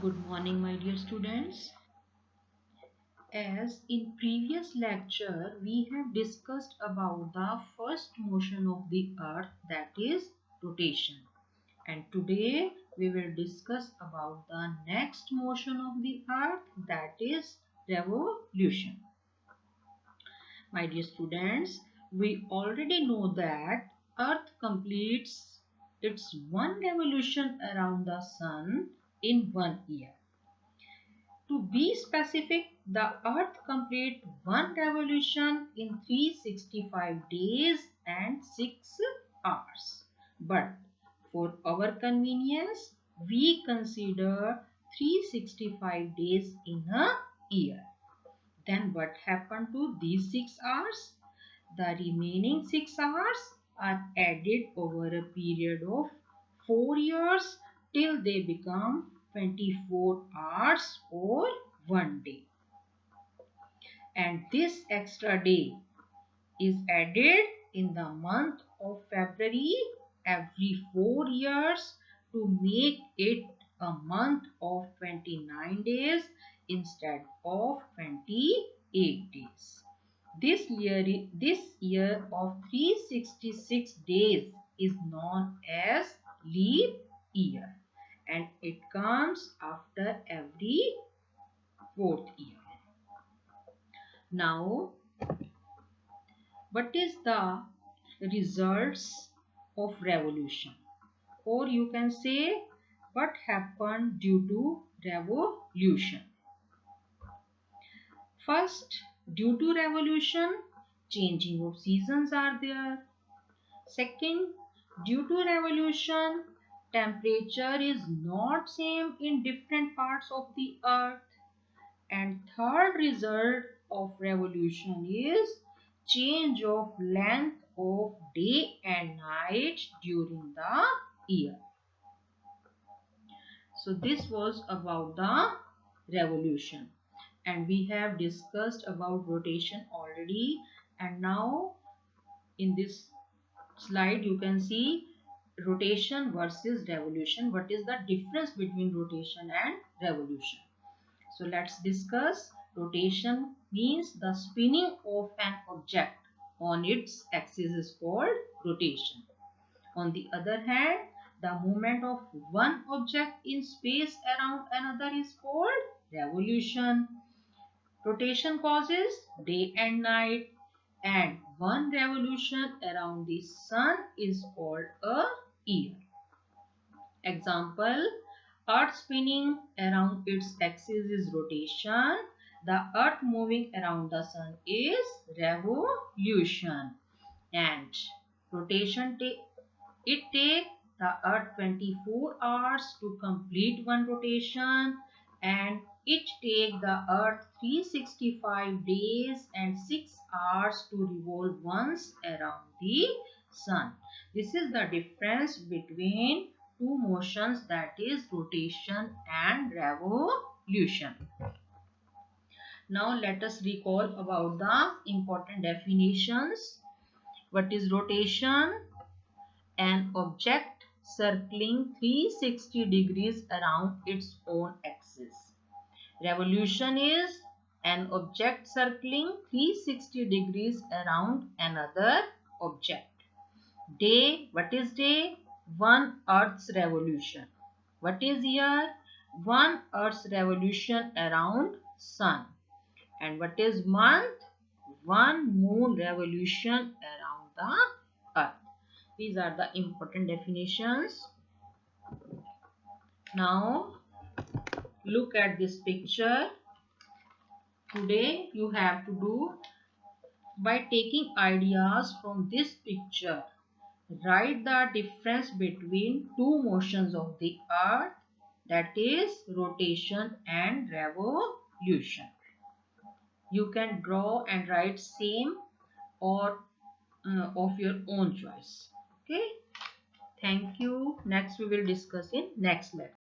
Good morning, my dear students. As in previous lecture, we have discussed about the first motion of the earth, that is rotation. And today we will discuss about the next motion of the earth, that is revolution. My dear students, we already know that earth completes its one revolution around the sun in 1 year. To be specific, the Earth completes one revolution in 365 days and 6 hours. But for our convenience, we consider 365 days in a year. Then what happened to these 6 hours? The remaining 6 hours are added over a period of 4 years till they become 24 hours or 1 day. And this extra day is added in the month of February every 4 years to make it a month of 29 days instead of 28 days. This year of 366 days is known as leap year, and it comes after every fourth year. Now, what is the results of revolution, or you can say what happened due to revolution? First, due to revolution, changing of seasons are there. Second, due to revolution, temperature is not same in different parts of the earth. And third result of revolution is change of length of day and night during the year. So this was about the revolution, and we have discussed about rotation already. And now in this slide you can see rotation versus revolution. What is the difference between rotation and revolution? So let's discuss. Rotation means the spinning of an object on its axis is called rotation. On the other hand, the movement of one object in space around another is called revolution. Rotation causes day and night, and one revolution around the sun is called a year. Example, Earth spinning around its axis is rotation. The Earth moving around the sun is revolution. And rotation it takes the Earth 24 hours to complete one rotation, and it takes the Earth 365 days and 6 hours to revolve once around the sun. This is the difference between two motions, that is rotation and revolution. Now let us recall about the important definitions. What is rotation? An object circling 360 degrees around its own axis. Revolution is an object circling 360 degrees around another object. Day, what is day? One Earth's revolution. What is year? One Earth's revolution around sun. And what is month? One moon revolution around the earth. These are the important definitions. Now look at this picture. Today you have to do by taking ideas from this picture. Write the difference between two motions of the earth, that is rotation and revolution. You can draw and write same or of your own choice. Okay. Thank you. Next we will discuss in next lecture.